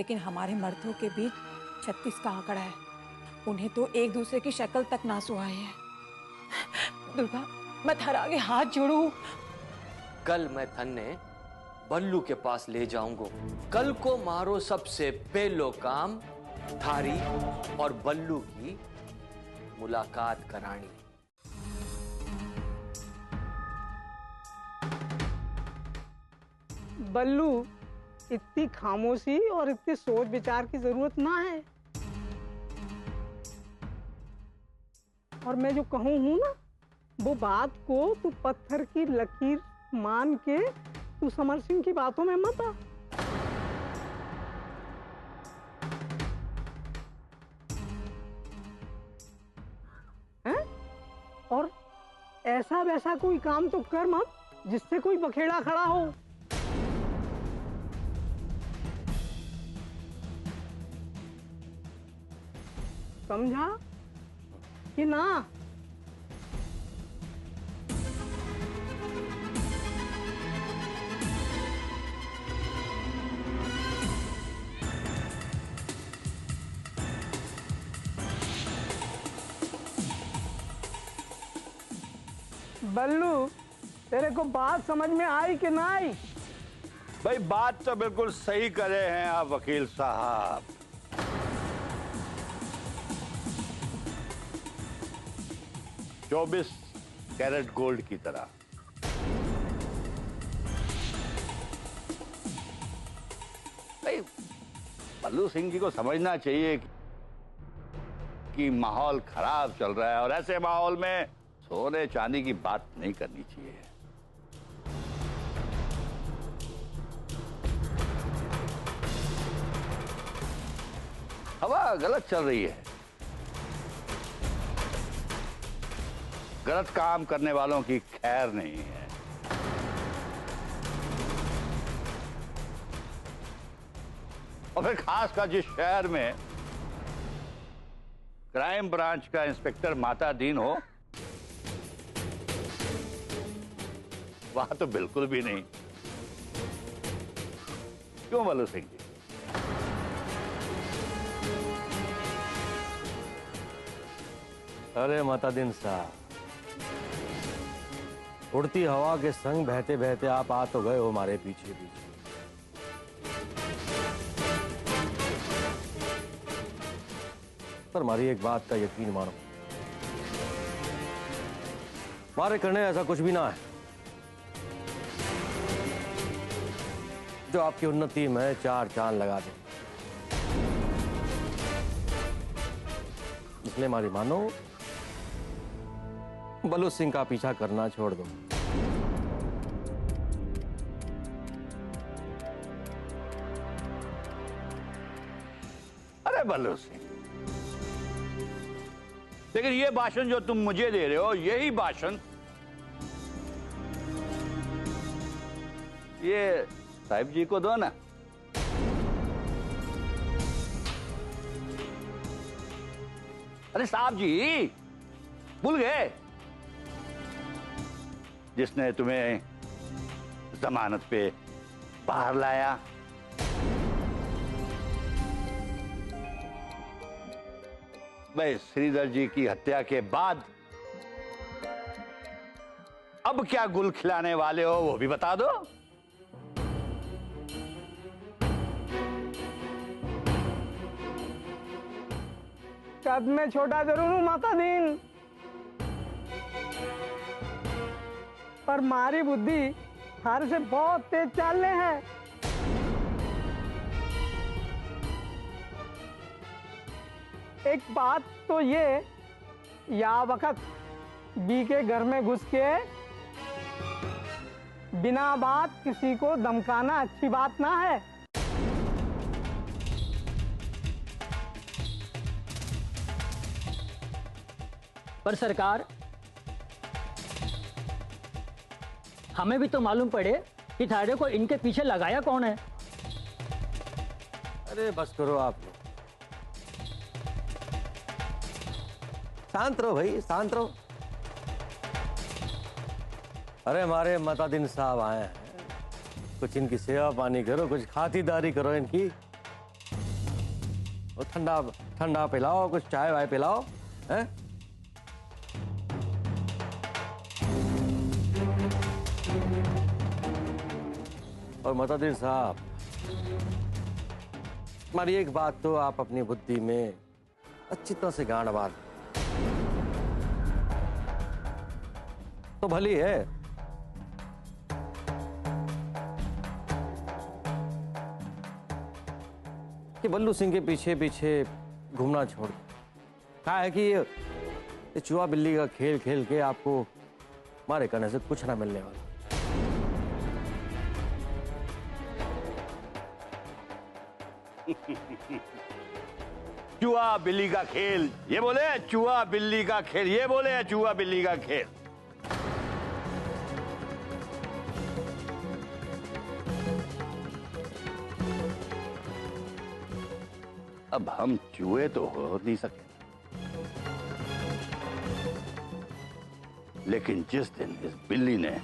लेकिन हमारे मर्दों के बीच 36 का आंकड़ा है। उन्हें तो एक दूसरे की शक्ल तक नासु आए हैं। दुर्गा, मैं थारे आगे हाथ जोड़ू। कल मैं थन्ने बल्लू के पास ले जाऊंगा। कल को मारो सबसे पहलो काम थारी और बल्लू की मुलाकात करानी। बल्लू, इतनी खामोशी और इतनी सोच विचार की जरूरत ना है। और मैं जो कहूँ हूं ना, वो बात को तू पत्थर की लकीर मान के तू समर सिंह की बातों में मत आ। हैं? और ऐसा वैसा कोई काम तो कर मत जिससे कोई बखेड़ा खड़ा हो। समझा कि ना? बल्लू, तेरे को बात समझ में आई कि ना आई? भाई बात तो बिल्कुल सही करे हैं आप वकील साहब। 24 कैरेट गोल्ड की तरह। भाई बल्लू सिंह जी को समझना चाहिए कि माहौल खराब चल रहा है और ऐसे माहौल में सोने चांदी की बात नहीं करनी चाहिए। हवा गलत चल रही है। गलत काम करने वालों की खैर नहीं है। और फिर खासकर जिस शहर में क्राइम ब्रांच का इंस्पेक्टर माता दीन हो, वहां तो बिल्कुल भी नहीं। क्यों बल्लू सिंह जी? अरे माता दीन साहब, उड़ती हवा के संग बहते बहते आप आ तो गए हो हमारे पीछे पीछे। पर हमारी एक बात का यकीन मानो, हमारे करने ऐसा कुछ भी ना है जो आपकी उन्नति में चार चांद लगा दे। इसलिए हमारी मानो, बल्लू सिंह का पीछा करना छोड़ दो। अरे बल्लू सिंह, लेकिन ये भाषण जो तुम मुझे दे रहे हो, यही भाषण ये साहिब जी को दो ना। अरे साहब जी, भूल गए जिसने तुम्हें जमानत पे बाहर लाया? भाई श्रीधर जी की हत्या के बाद अब क्या गुल खिलाने वाले हो वो भी बता दो। कद में छोटा जरूर हूं माता दीन, पर मारी बुद्धि हार से बहुत तेज चालने हैं। एक बात तो ये, या वक्त बी के घर में घुस के बिना बात किसी को धमकाना अच्छी बात ना है। पर सरकार, हमें भी तो मालूम पड़े कि थारे को इनके पीछे लगाया कौन है। अरे बस करो आप लोग, शांत रहो भाई, शांत रहो। अरे हमारे मतादिन साहब आए हैं, कुछ इनकी सेवा पानी करो, कुछ खातिरदारी करो इनकी। तो ठंडा ठंडा पिलाओ, कुछ चाय वाय पिलाओ, हैं? और मुतद्दिर साहब, हमारी एक बात तो आप अपनी बुद्धि में अच्छी तरह से गांठ बांध तो भली है कि बल्लू सिंह के पीछे पीछे घूमना छोड़ कहा है कि ये चूहा बिल्ली का खेल खेल के आपको हमारे करने से कुछ ना मिलने वाला। चूहा बिल्ली का खेल ये बोले, चूहा बिल्ली का खेल ये बोले, चूहा बिल्ली का खेल। अब हम चूहे तो हो नहीं सके, लेकिन जिस दिन इस बिल्ली ने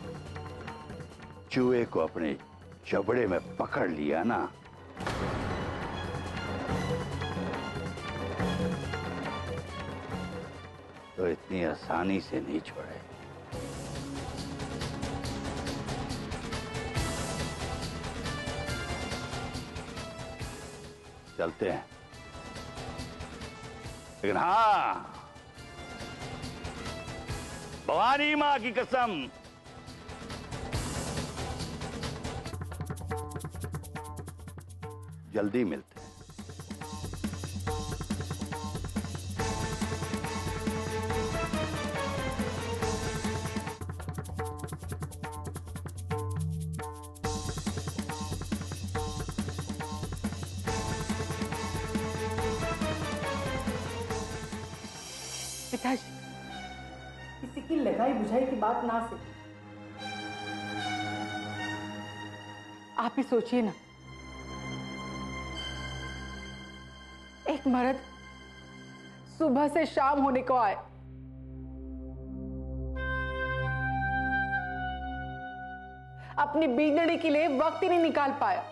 चूहे को अपने जबड़े में पकड़ लिया ना, तो इतनी आसानी से नहीं छोड़े। चलते हैं, लेकिन हाँ, भवानी मां की कसम, जल्दी मिलते हैं। पिताजी, किसी की लगाई बुझाई की बात ना से आप ही सोचिए ना, एक मर्द सुबह से शाम होने को आए, अपनी बिगड़ी के लिए वक्त ही नहीं निकाल पाया,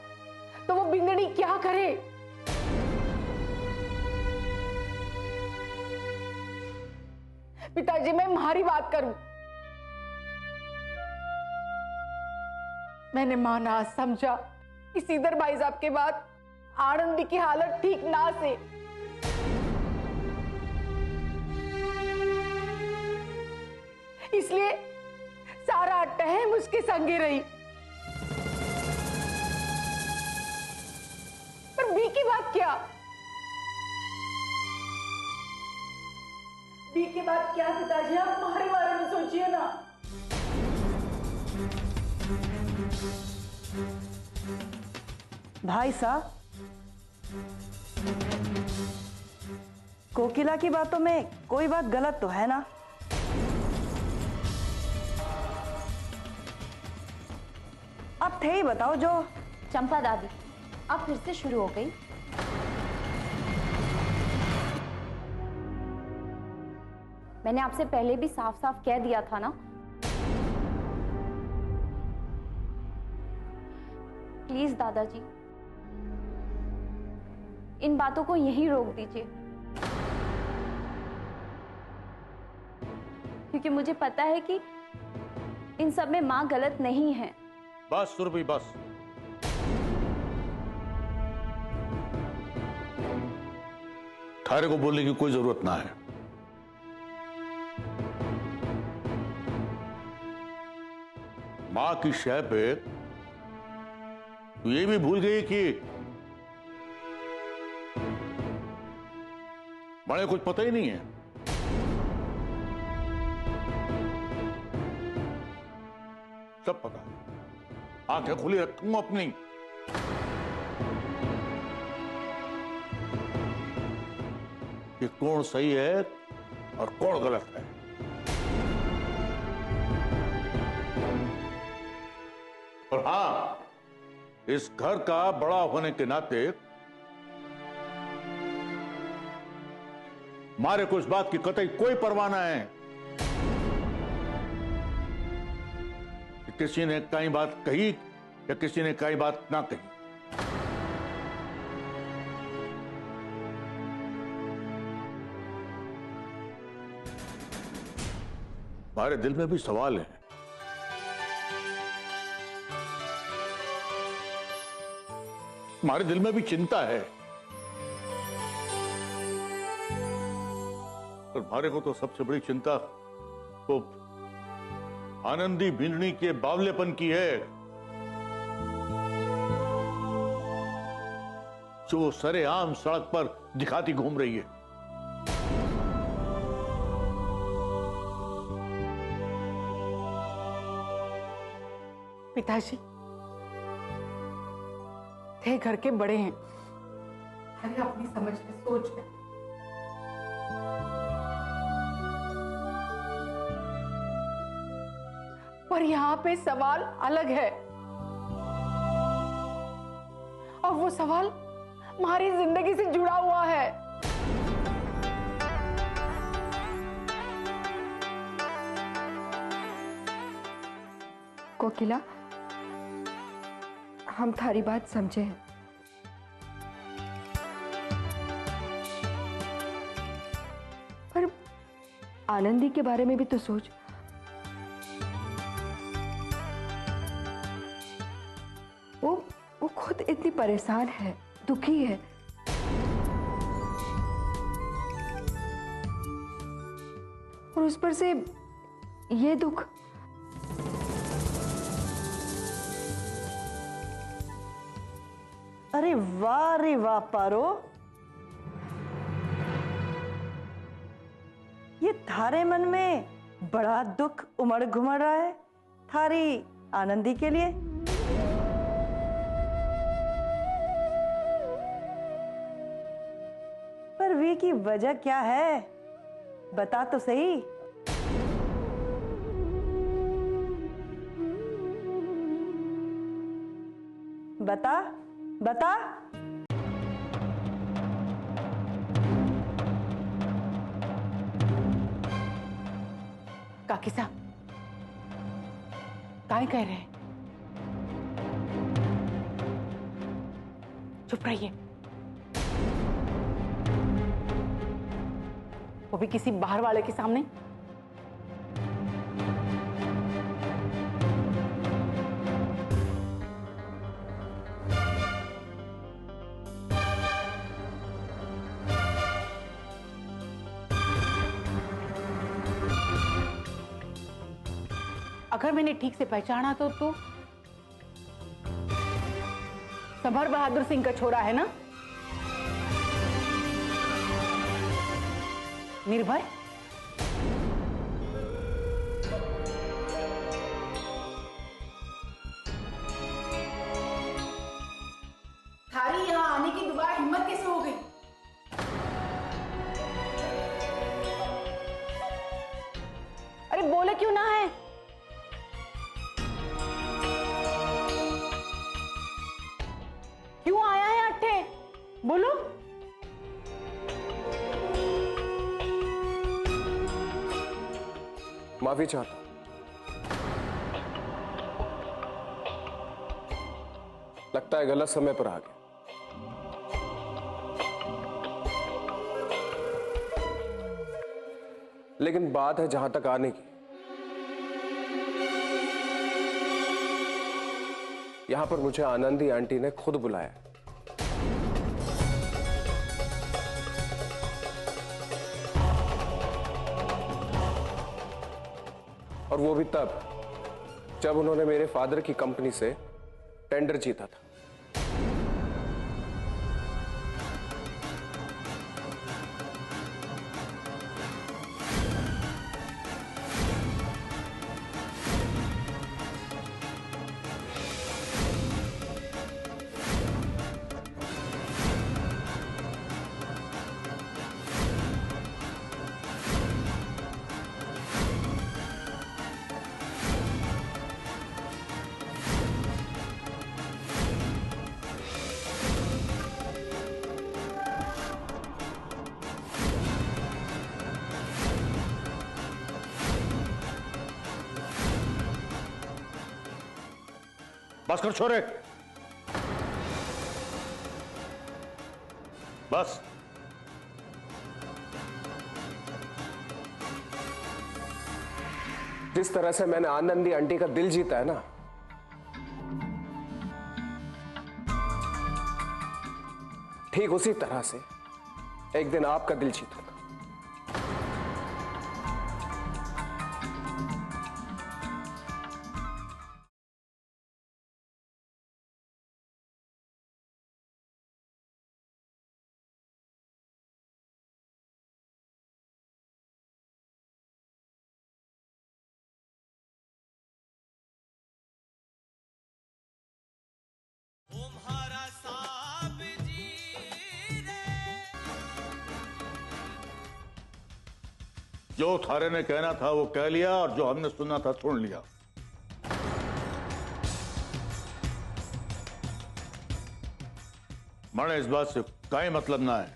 तो वो बिगड़ी क्या करे? पिताजी, मैं तुम्हारी बात करूं, मैंने माना समझा कि सीधर भाई साहब के बाद आनंदी की हालत ठीक ना से, इसलिए सारा टाइम उसके संगे रही। पर बी की बात क्या? बी के बाद क्या पिताजी, आप हमारे बारे में सोचिए ना। भाई साहब, कोकिला की बातों में कोई बात गलत तो है ना? अब थे ही बताओ जो। चंपा दादी, अब फिर से शुरू हो गई। मैंने आपसे पहले भी साफ साफ कह दिया था ना। प्लीज दादाजी, इन बातों को यहीं रोक दीजिए, क्योंकि मुझे पता है कि इन सब में मां गलत नहीं है। बस सुरभि, बस। थारे को बोलने की कोई जरूरत ना है। मां की शय पे तू ये भी भूल गई कि बड़े कुछ पता ही नहीं है। सब पता है, आंखें खुली रखूंगा अपनी। कि कौन सही है और कौन गलत है। और हां, इस घर का बड़ा होने के नाते मारे को इस बात की कतई कोई परवाह ना है कि किसी ने कई बात कही या किसी ने कई बात ना कही। हमारे दिल में भी सवाल है। हमारे दिल में भी चिंता है। और हमारे को तो सबसे बड़ी चिंता वो आनंदी भिंडनी के बावलेपन की है, जो वो सरेआम सड़क पर दिखाती घूम रही है। पिताजी थे घर के बड़े हैं, अरे अपनी समझ में सोच में पर यहाँ पे सवाल अलग है, और वो सवाल हमारी जिंदगी से जुड़ा हुआ है। कोकिला, हम थारी बात समझे हैं, पर आनंदी के बारे में भी तो सोच। वो खुद इतनी परेशान है, दुखी है, और उस पर से ये दुख। अरे वाह रे वाह पारो, ये थारे मन में बड़ा दुख उमड़ घुमड़ रहा है थारी आनंदी के लिए। पर वे की वजह क्या है, बता तो सही। बता बता। काकी साहब काय कह रहे हैं? चुप रहिए, वो भी किसी बाहर वाले के सामने। अगर मैंने ठीक से पहचाना तो तू समर बहादुर सिंह का छोरा है ना? निर्भय। थारी यहां आने की दोबारा हिम्मत कैसे हो गई? अरे बोले क्यों ना है? क्यों आया है अट्ठे? बोलो। माफी चाहता हूं, लगता है गलत समय पर आ गया। लेकिन बात है जहां तक आने की, यहां पर मुझे आनंदी आंटी ने खुद बुलाया। और वो भी तब जब उन्होंने मेरे फादर की कंपनी से टेंडर जीता था। बस कर छोरे, बस। जिस तरह से मैंने आनंदी आंटी का दिल जीता है ना, ठीक उसी तरह से एक दिन आपका दिल जीतूंगा। जो थारे ने कहना था वो कह लिया और जो हमने सुनना था सुन लिया। मने इस बात से कोई मतलब ना है।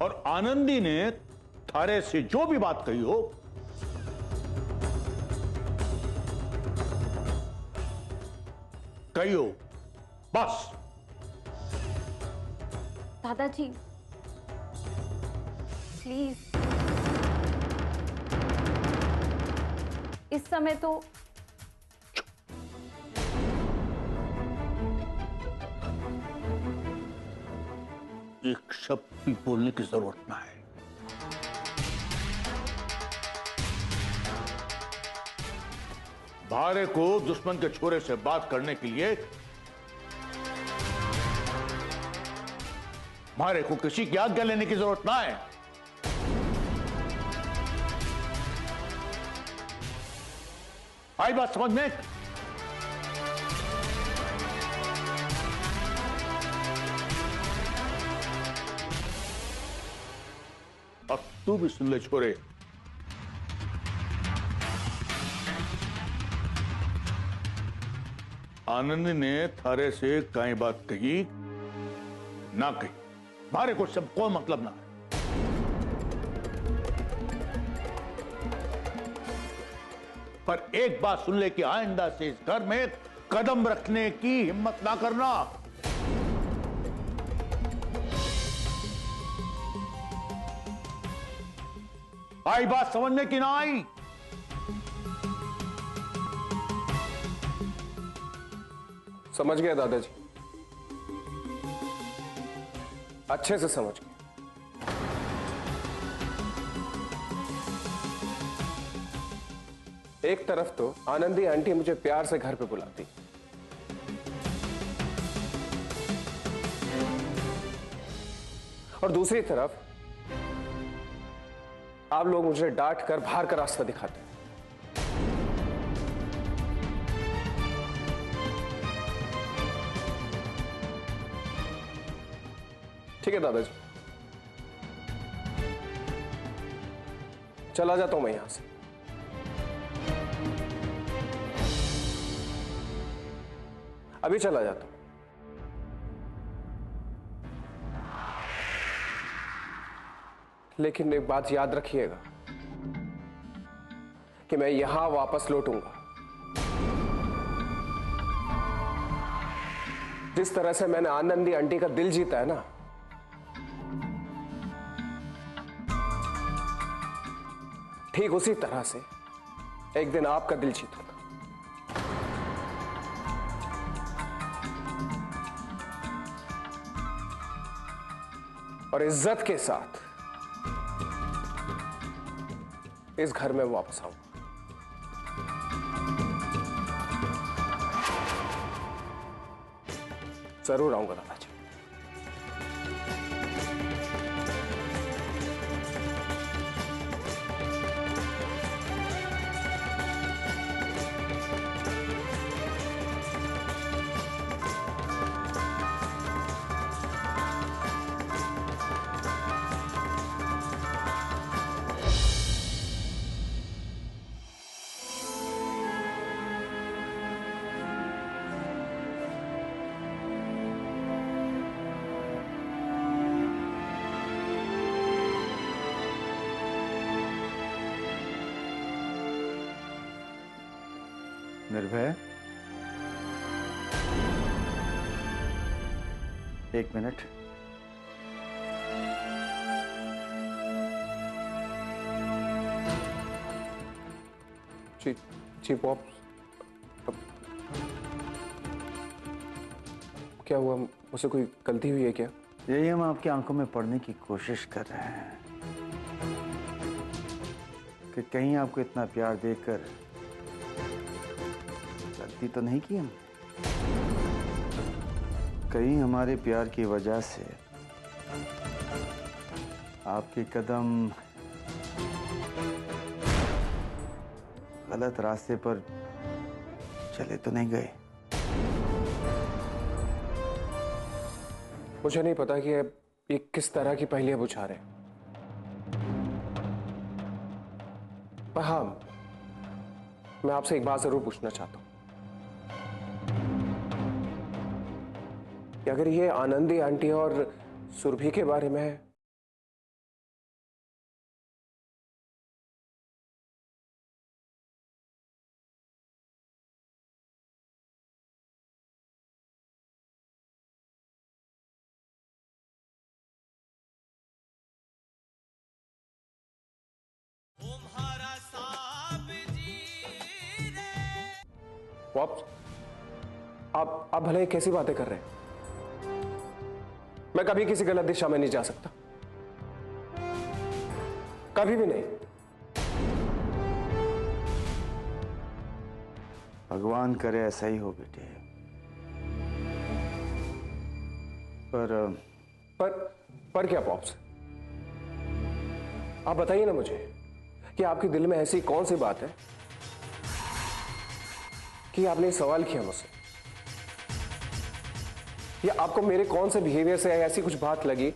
और आनंदी ने थारे से जो भी बात कही हो, कही हो बस। दादाजी प्लीज, इस समय तो एक शब्द भी बोलने की जरूरत ना है। भारे को दुश्मन के छोरे से बात करने के लिए भारे को किसी की आज्ञा लेने की जरूरत ना है। आई बात समझ में? अब तू भी सुन ले छोरे। आनंद ने थारे से कई बात कही ना कही, मारे को सब कोई मतलब ना है। पर एक बात सुन ले कि आइंदा से इस घर में कदम रखने की हिम्मत ना करना। आई बात समझ में कि ना आई? समझ गया दादाजी, अच्छे से समझ गया। एक तरफ तो आनंदी आंटी मुझे प्यार से घर पे बुलाती, और दूसरी तरफ आप लोग मुझे डांट कर बाहर का रास्ता दिखाते हैं। ठीक है दादाजी, चला जाता हूं मैं यहां से। अभी चला जाता हूं। लेकिन एक बात याद रखिएगा कि मैं यहां वापस लौटूंगा जिस तरह से मैंने आनंदी आंटी का दिल जीता है ना, ठीक उसी तरह से एक दिन आपका दिल जीतूंगा। और इज्जत के साथ इस घर में वापस आऊंगा। जरूर आऊंगा दादाजी। निर्भय, एक मिनट। जी जी पॉप, क्या हुआ? मुझसे कोई गलती हुई है क्या? यही हम आपकी आंखों में पढ़ने की कोशिश कर रहे हैं कि कहीं आपको इतना प्यार देकर गलती तो नहीं की हमने। कहीं हमारे प्यार की वजह से आपके कदम गलत रास्ते पर चले तो नहीं गए? मुझे नहीं पता कि ये किस तरह की पहेलियां बुझा रहे हैं, पर हाँ, मैं आपसे एक बात जरूर पूछना चाहता हूं कि अगर ये आनंदी आंटी और सुरभि के बारे में है, पॉप्स, आप भले ही कैसी बातें कर रहे हैं? मैं कभी किसी गलत दिशा में नहीं जा सकता, कभी भी नहीं। भगवान करे ऐसा ही हो बेटे। पर क्या पॉप्स? आप बताइए ना मुझे कि आपके दिल में ऐसी कौन सी बात है कि आपने सवाल किया मुझसे, या आपको मेरे कौन से बिहेवियर से ऐसी कुछ बात लगी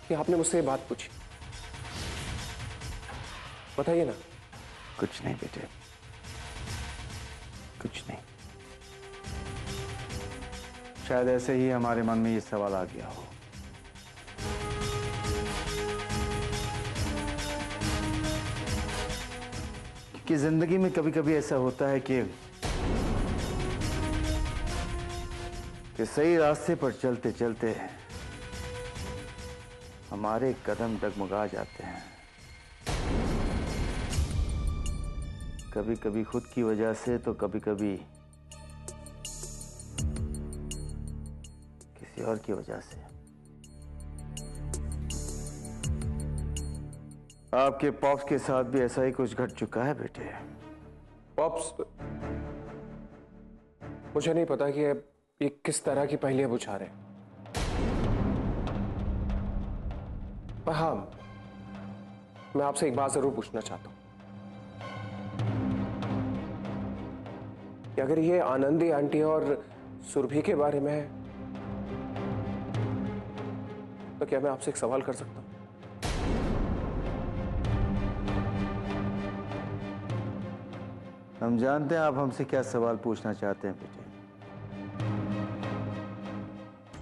कि आपने मुझसे ये बात पूछी? बताइए ना। कुछ नहीं बेटे, कुछ नहीं। शायद ऐसे ही हमारे मन में ये सवाल आ गया हो। कि जिंदगी में कभी कभी ऐसा होता है कि सही रास्ते पर चलते चलते हमारे कदम डगमगा जाते हैं, कभी कभी खुद की वजह से तो कभी कभी किसी और की वजह से। आपके पॉप्स के साथ भी ऐसा ही कुछ घट चुका है बेटे। पॉप्स, मुझे नहीं पता कि ये किस तरह की पहेलियां बुझा रहे हैं, पर हाँ, मैं आपसे एक बात जरूर पूछना चाहता हूं कि अगर ये आनंदी आंटी और सुरभि के बारे में है, तो क्या मैं आपसे एक सवाल कर सकता हूं? हम जानते हैं आप हमसे क्या सवाल पूछना चाहते हैं बेटे,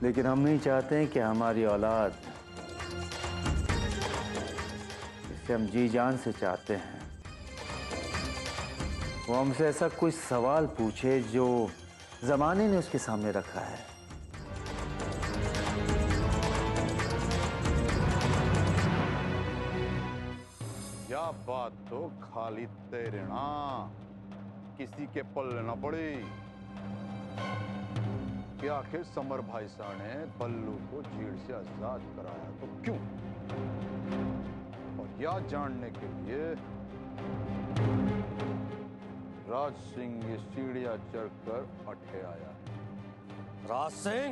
लेकिन हम नहीं चाहते हैं कि हमारी औलाद, जिसे हम जी जान से चाहते हैं, वो हमसे ऐसा कोई सवाल पूछे जो जमाने ने उसके सामने रखा है। या बात तो खाली तेरे ना किसी के पल्ले न पड़ी कि आखिर समर भाई साहब ने बल्लू को जेल से आजाद कराया तो क्यों, और यह जानने के लिए राज सिंह ये सीढ़ियां चढ़कर अठे आया। राज सिंह,